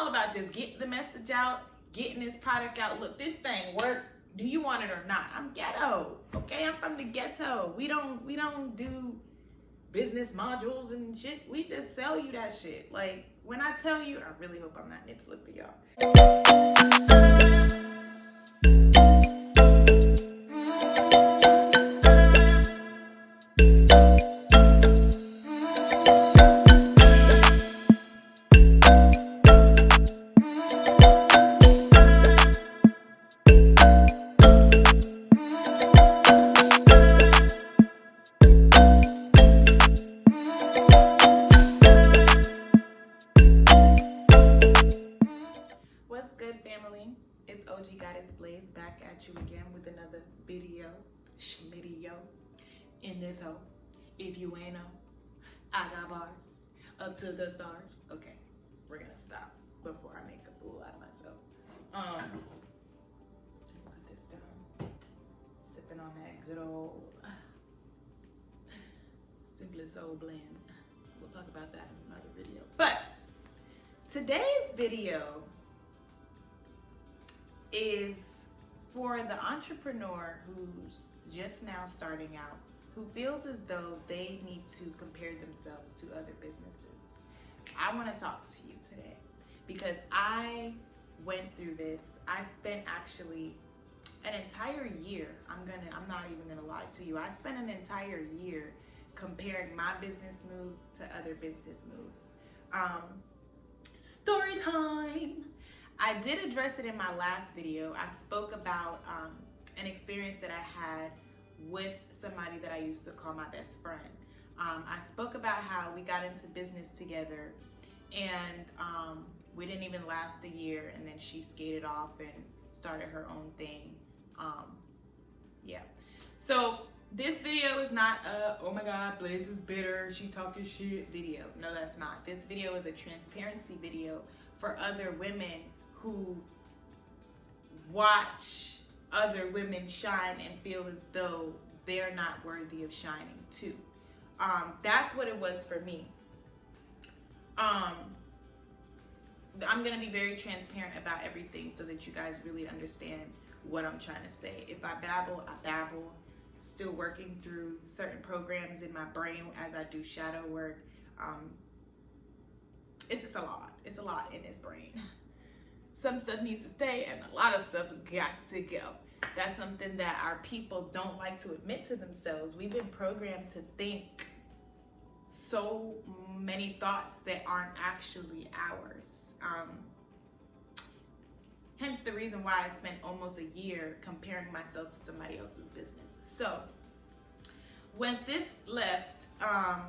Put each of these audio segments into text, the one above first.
all about just getting the message out, getting this product out. Look, this thing work. Do you want it or not? I'm ghetto, okay? I'm from the ghetto. We don't do business modules and shit. We just sell you that shit. Like, when I tell you, I really hope I'm not nip slippery, y'all. Family, it's OG Goddess Blaze back at you again with another video in this hoe. If you ain't know, I got bars up to the stars. Okay, we're gonna stop before I make a fool out of myself. Put this down. Sipping on that good old Simply Soul blend. We'll talk about that in another video. But today's video is for the entrepreneur who's just now starting out, who feels as though they need to compare themselves to other businesses. I want to talk to you today because I went through this. I spent actually an entire year. I'm not even gonna lie to you. I spent an entire year comparing my business moves to other business moves. Story time. I did address it in my last video. I spoke about an experience that I had with somebody that I used to call my best friend. I spoke about how we got into business together and we didn't even last a year, and then she skated off and started her own thing. Yeah. So this video is not a, oh my God, Blaze is bitter, she talking shit video. No, that's not. This video is a transparency video for other women who watch other women shine and feel as though they're not worthy of shining too. That's what it was for me. I'm gonna be very transparent about everything so that you guys really understand what I'm trying to say. If I babble, I babble. Still working through certain programs in my brain as I do shadow work. It's just a lot. It's a lot in this brain. Some stuff needs to stay and a lot of stuff got to go. That's something that our people don't like to admit to themselves. We've been programmed to think so many thoughts that aren't actually ours. Hence the reason why I spent almost a year comparing myself to somebody else's business. So when sis left, I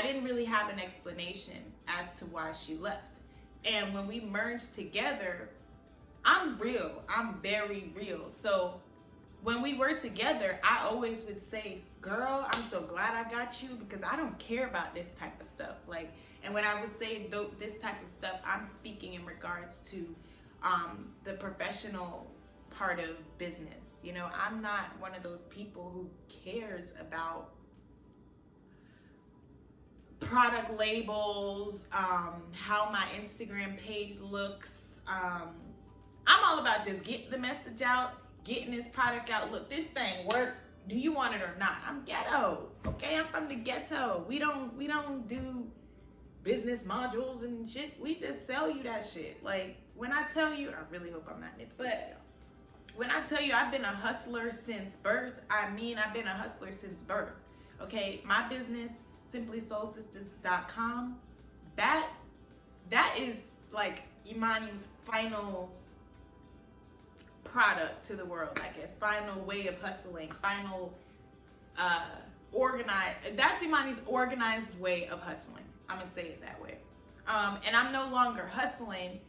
didn't really have an explanation as to why she left. And when we merged together, I'm real. I'm very real. So when we were together, I always would say, girl, I'm so glad I got you because I don't care about this type of stuff. Like, and when I would say this type of stuff, I'm speaking in regards to the professional part of business. You know, I'm not one of those people who cares about product labels, how my Instagram page looks. I'm all about just getting the message out, getting this product out. Look, this thing work. Do you want it or not? I'm ghetto, okay? I'm from the ghetto. We don't do business modules and shit. We just sell you that shit. Like, when I tell you, I really hope I'm not nip slippery. When I tell you I've been a hustler since birth, I mean I've been a hustler since birth. Okay, my business, simplysoulsisters.com, that is like Imani's final product to the world, I guess. Final way of hustling, final organized. That's Imani's organized way of hustling. I'm gonna say it that way. And I'm no longer hustling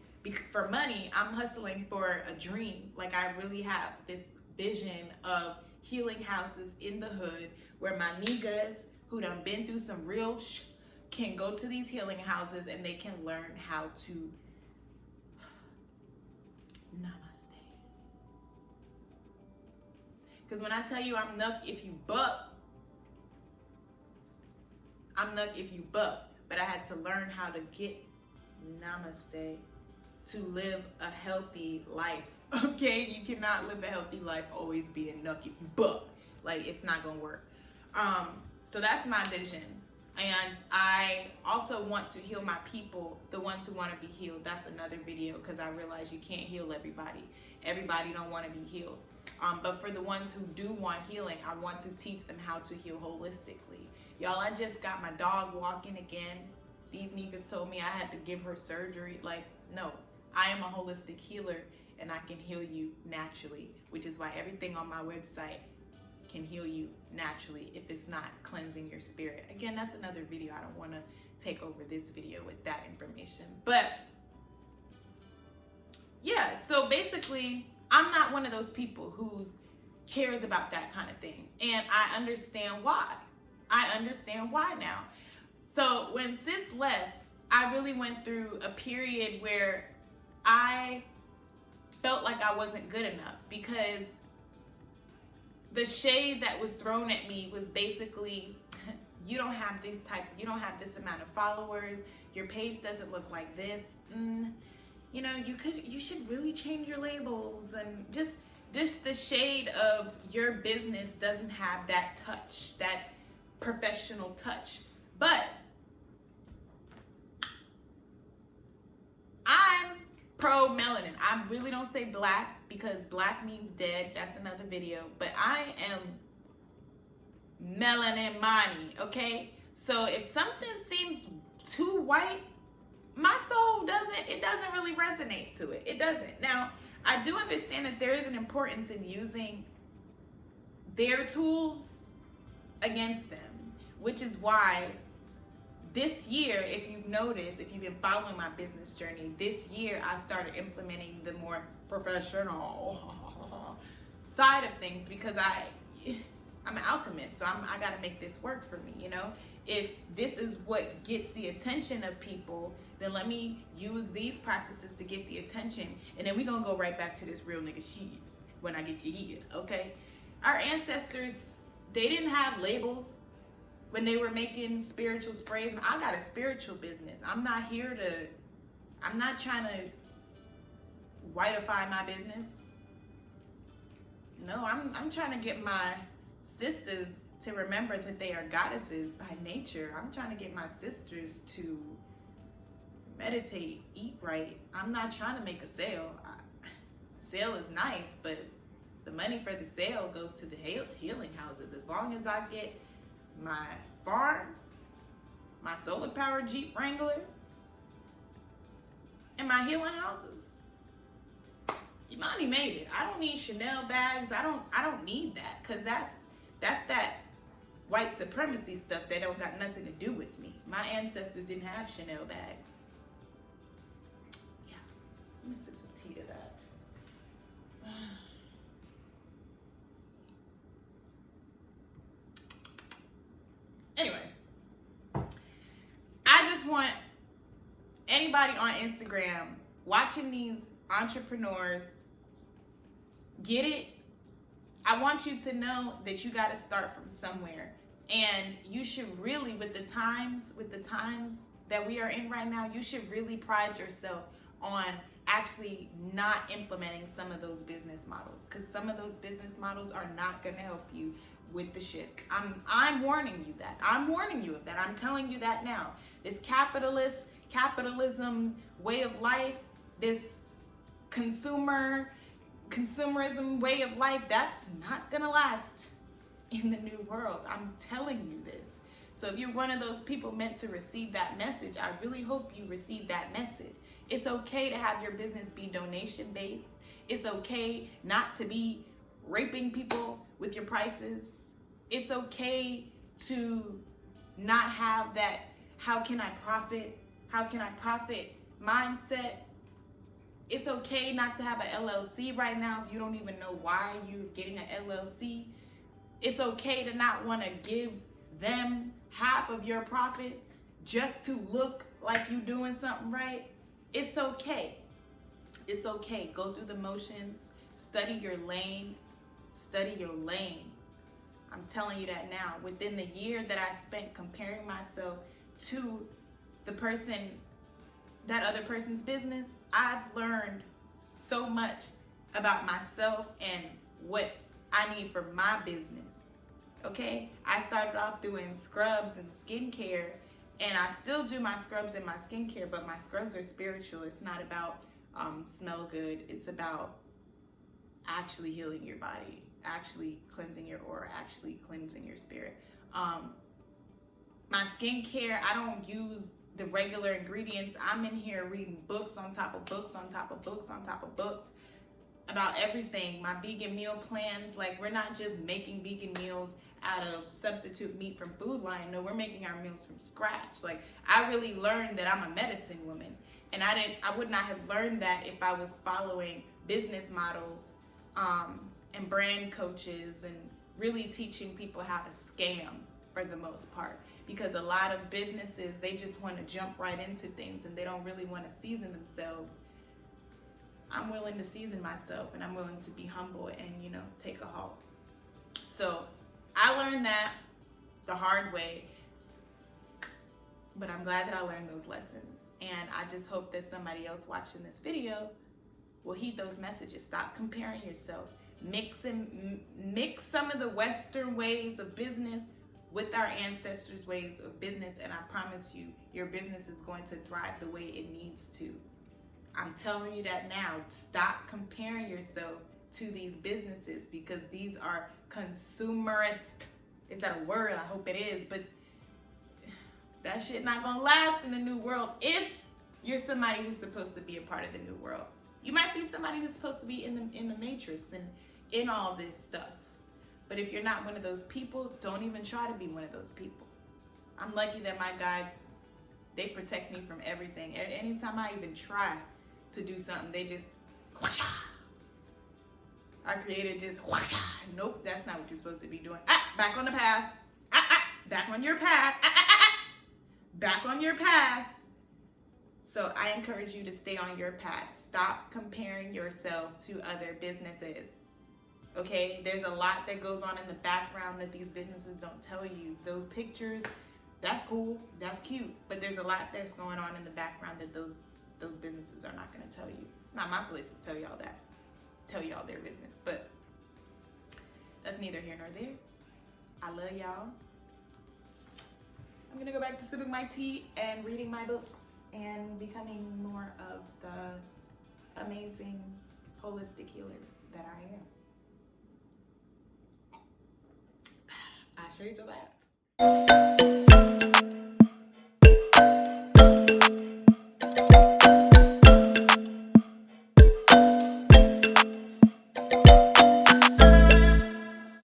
for money. I'm hustling for a dream. Like, I really have this vision of healing houses in the hood where my niggas who done been through some real can go to these healing houses and they can learn how to namaste. Because when I tell you I'm nuck if you buck, I'm nuck if you buck. But I had to learn how to get namaste, to live a healthy life. Okay, you cannot live a healthy life always being nucky buck. Like, it's not gonna work. So that's my vision. And I also want to heal my people, the ones who want to be healed. That's another video, because I realize you can't heal everybody. Everybody don't want to be healed. But for the ones who do want healing, I want to teach them how to heal holistically. Y'all, I just got my dog walking again. These niggas told me I had to give her surgery. Like, no, I am a holistic healer, and I can heal you naturally, which is why everything on my website can heal you naturally if it's not cleansing your spirit. Again, that's another video. I don't want to take over this video with that information. But yeah, so basically, I'm not one of those people who cares about that kind of thing. And I understand why. I understand why now. So when sis left, I really went through a period where I felt like I wasn't good enough, because the shade that was thrown at me was basically, you don't have this amount of followers, your page doesn't look like this, you know, you should really change your labels, and just the shade of your business doesn't have that touch, that professional touch. But I'm pro melanin. I really don't say black, because black means dead. That's another video. But I am melanin money, okay? So if something seems too white, my soul doesn't really resonate to it. It doesn't. Now, I do understand that there is an importance in using their tools against them, which is why this year, if you've noticed, if you've been following my business journey, this year I started implementing the more professional side of things, because I'm an alchemist, so I got to make this work for me, you know? If this is what gets the attention of people, then let me use these practices to get the attention, and then we're going to go right back to this real nigga shit when I get you here, okay? Our ancestors, they didn't have labels when they were making spiritual sprays. I got a spiritual business. I'm not trying to whiteify my business. No, I'm trying to get my sisters to remember that they are goddesses by nature. I'm trying to get my sisters to meditate, eat right. I'm not trying to make a sale. Sale is nice, but the money for the sale goes to the healing houses. As long as I get my farm, my solar powered Jeep Wrangler, and my healing houses, Imani made it. I don't need Chanel bags. I don't need that, because that's that white supremacy stuff that don't got nothing to do with me. My ancestors didn't have Chanel bags. Yeah, let me sip some tea to that. Anyway, I just want anybody on Instagram watching these entrepreneurs get it. I want you to know that you got to start from somewhere, and you should really, with the times that we are in right now, you should really pride yourself on actually not implementing some of those business models, because some of those business models are not going to help you with the shit. I'm warning you that. I'm warning you of that. I'm telling you that now. This capitalism way of life, this consumerism way of life, that's not gonna last in the new world. I'm telling you this. So if you're one of those people meant to receive that message, I really hope you receive that message. It's okay to have your business be donation based. It's okay not to be raping people with your prices. It's okay to not have that how can I profit mindset. It's okay not to have an LLC right now if you don't even know why you're getting an LLC. It's okay to not want to give them half of your profits just to look like you're doing something right. It's okay. It's okay. Go through the motions. Study your lane. Study your lane. I'm telling you that now. Within the year that I spent comparing myself to the person that other person's business, I've learned so much about myself and what I need for my business. Okay? I started off doing scrubs and skincare, and I still do my scrubs and my skincare, but my scrubs are spiritual. It's not about smell good. It's about actually healing your body, actually cleansing your aura, actually cleansing your spirit. My skincare, I don't use the regular ingredients. I'm in here reading books on top of books on top of books on top of books about everything. My vegan meal plans, like, we're not just making vegan meals out of substitute meat from Food Lion. No, we're making our meals from scratch. Like, I really learned that I'm a medicine woman, and I would not have learned that if I was following business models and brand coaches and really teaching people how to scam for the most part. Because a lot of businesses, they just want to jump right into things and they don't really want to season themselves. I'm willing to season myself, and I'm willing to be humble and, you know, take a halt. So I learned that the hard way, but I'm glad that I learned those lessons. And I just hope that somebody else watching this video will heed those messages. Stop comparing yourself. Mix some of the Western ways of business with our ancestors' ways of business, and I promise you, your business is going to thrive the way it needs to. I'm telling you that now. Stop comparing yourself to these businesses, because these are consumerist. Is that a word? I hope it is, but that shit not gonna last in the new world if you're somebody who's supposed to be a part of the new world. You might be somebody who's supposed to be in the matrix and in all this stuff. But if you're not one of those people, don't even try to be one of those people. I'm lucky that my guides, they protect me from everything. Anytime I even try to do something, they just, whoosh. Our creator just, whoosh. Nope, that's not what you're supposed to be doing. Back on the path. Back on your path. Back on your path. So I encourage you to stay on your path. Stop comparing yourself to other businesses. Okay, there's a lot that goes on in the background that these businesses don't tell you. Those pictures, that's cool, that's cute, but there's a lot that's going on in the background that those businesses are not going to tell you. It's not my place to tell y'all that, tell y'all their business, but that's neither here nor there. I love y'all. I'm gonna go back to sipping my tea and reading my books and becoming more of the amazing holistic healer that I am. I'll show you to that.